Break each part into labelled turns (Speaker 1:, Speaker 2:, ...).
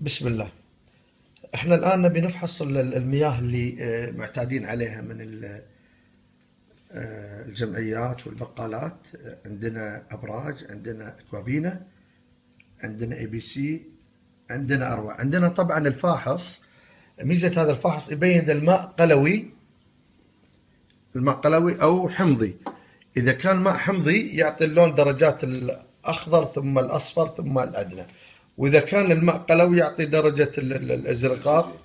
Speaker 1: بسم الله. احنا الآن نبي نفحص المياه اللي معتادين عليها من الجمعيات والبقالات. عندنا أبراج، عندنا أكوابينا، عندنا اي بي سي، عندنا أروع. عندنا طبعا الفاحص، ميزة هذا الفاحص يبين إذا الماء قلوي أو حمضي. إذا كان ماء حمضي يعطي اللون درجات الأخضر ثم الأصفر ثم الأدنى، وإذا كان الماء قلوي يعطي درجة الازرقاق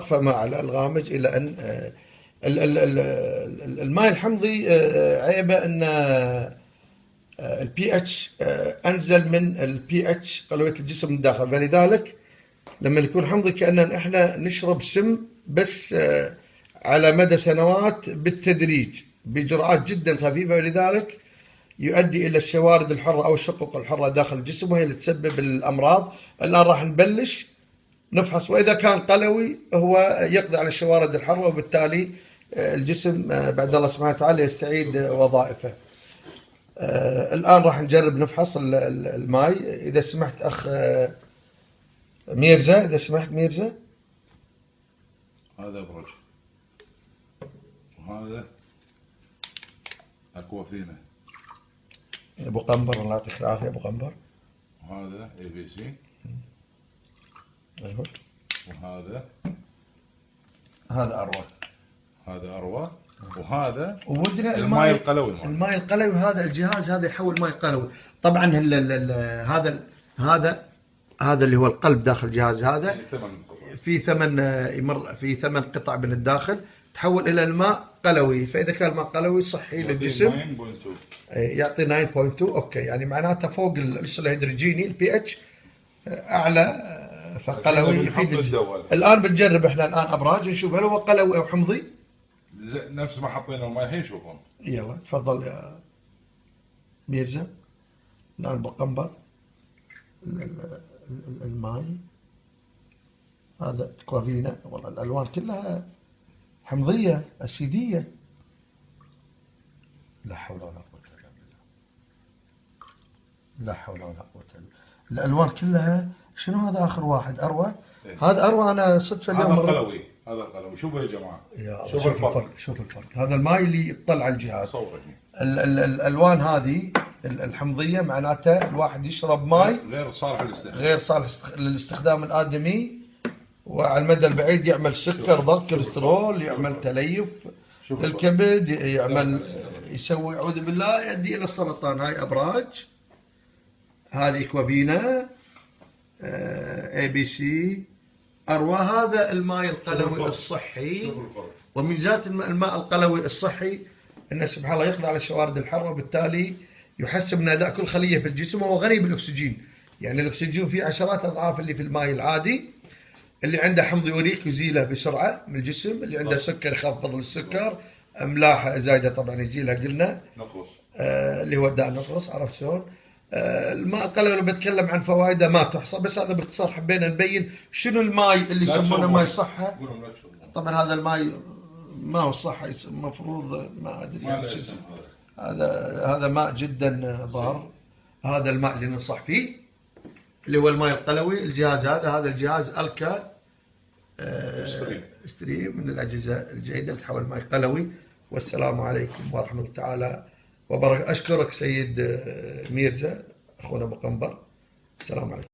Speaker 1: فما على الغامج. إلى أن الماء الحمضي عيبه أن البي اتش أنزل من البي اتش قلوية الجسم من الداخل، فلذلك لما يكون حمضي كأننا احنا نشرب سم، بس على مدى سنوات بالتدريج بجرعات جدا خفيفة، ولذلك يؤدي إلى الشوارد الحرة أو الشقوق الحرة داخل الجسم، وهي اللي تسبب الأمراض. الآن راح نبلش نفحص، وإذا كان قلوي هو يقضي على الشوارد الحرة، وبالتالي الجسم بعد الله سبحانه وتعالى يستعيد وظائفه. الآن راح نجرب نفحص الماء. إذا سمحت أخ ميرزا، إذا سمحت ميرزا.
Speaker 2: هذا برج، وهذا أكوافينا
Speaker 1: أبو قنبر، الله يعطيك العافية أبو قنبر.
Speaker 2: وهذا اي بي سي.
Speaker 1: أيوه.
Speaker 2: هذا
Speaker 1: أروى.
Speaker 2: هذا أروى. وهذا
Speaker 1: ومدري
Speaker 2: الماء القلوي.
Speaker 1: الماء القلوي هذا الجهاز هذا يحول ماء قلوي. طبعا هذا اللي هو القلب داخل الجهاز هذا في ثمن قطع من الداخل تحول الى الماء قلوي. فاذا كان الماء قلوي صحي للجسم يعطي 9.2. اوكي، يعني معناته فوق الهيدروجيني البي اتش اعلى، فقلوي يفيد الجسم. الان بنجرب احنا الان ابراج نشوف هل هو قلوي او حمضي،
Speaker 2: نفس ما حطينا الماء الحين. شوفهم.
Speaker 1: يلا تفضل يا ميرزا. الان بقنبر الماء هذا كوافينا. والله الالوان كلها حمضيه اسيديه. لا حول ولا قوه الا بالله، لا حول ولا قوه الا بالله. الالوان كلها. شنو هذا اخر واحد؟ اروى. هذا اروى. انا صدفه اليوم
Speaker 2: هذا القلوي. هذا القلوي. شوفوا يا جماعه،
Speaker 1: شوف الفرق. شوف الفرق. هذا الماء اللي يطلع على الجهاز. الالوان هذه الحمضيه معناته الواحد يشرب ماء غير صالح للاستخدام الادمي، وعلى المدى البعيد يعمل سكر، ضغط، كوليسترول، يعمل تليف للكبد، يسوي اعوذ بالله يؤدي الى السرطان. هاي ابراج، هذه كوافينا، اي بي سي، أروى. هذا الماء القلوي الصحي. وميزات الماء القلوي الصحي أنه سبحان الله يقضي على الشوارد الحرة، وبالتالي يحسن من أداء كل خلية في الجسم، وهو غني بالأكسجين. يعني الأكسجين فيه 10 أضعاف اللي في الماء العادي. اللي عنده حمض يوريك يزيله بسرعة من الجسم، اللي عنده سكر يخفض السكر، أملاح زايدة طبعا يزيلها، قلنا
Speaker 2: نقرص
Speaker 1: اللي هو داء النقرس. عرفت شلون؟ الماء القلوي لو بتكلم عن فوائده ما تحصى، بس هذا باختصار حبينا نبين شنو الماء اللي يسمونه ماء الصحة. طبعا هذا الماء ما هو الصحة، المفروض ما ادري يعني هذا ماء جدا ضار. هذا الماء اللي ننصح فيه اللي هو الماء القلوي. الجهاز هذا الجهاز الكا ستريم من الاجهزه الجيده اللي تحول ماء قلوي. والسلام عليكم ورحمه الله تعالى وبركاته. اشكرك سيد ميرزا اخونا ابو قنبر. السلام عليكم.